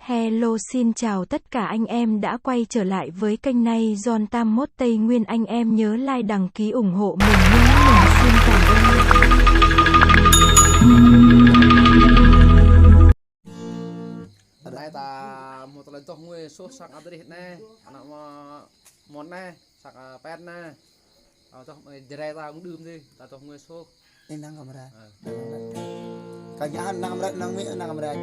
Hello, xin chào tất cả anh em đã quay trở lại với kênh này John Tam Mốt Tây Nguyên. Anh em nhớ like đăng ký ủng hộ mình nhé. Mình xin cảm ơn. Đây ta một lần tôi người số sạc áp đi nè, nó món nè, sạc pet nè, tôi dễ ta cũng đơm đi, ta tôi người số. Ini nang kamera. Kayaan nang kamera nang mi nang kamera.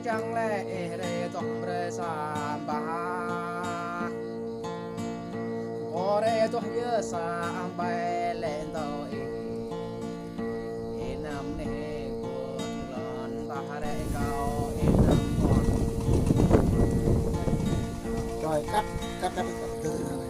Chẳng lẽ để tổng rê sàm bà có rê tôi nhớ sàm bay lên tàu in năm nè cuốn lần ta để cao in năm còn Rồi cắt từ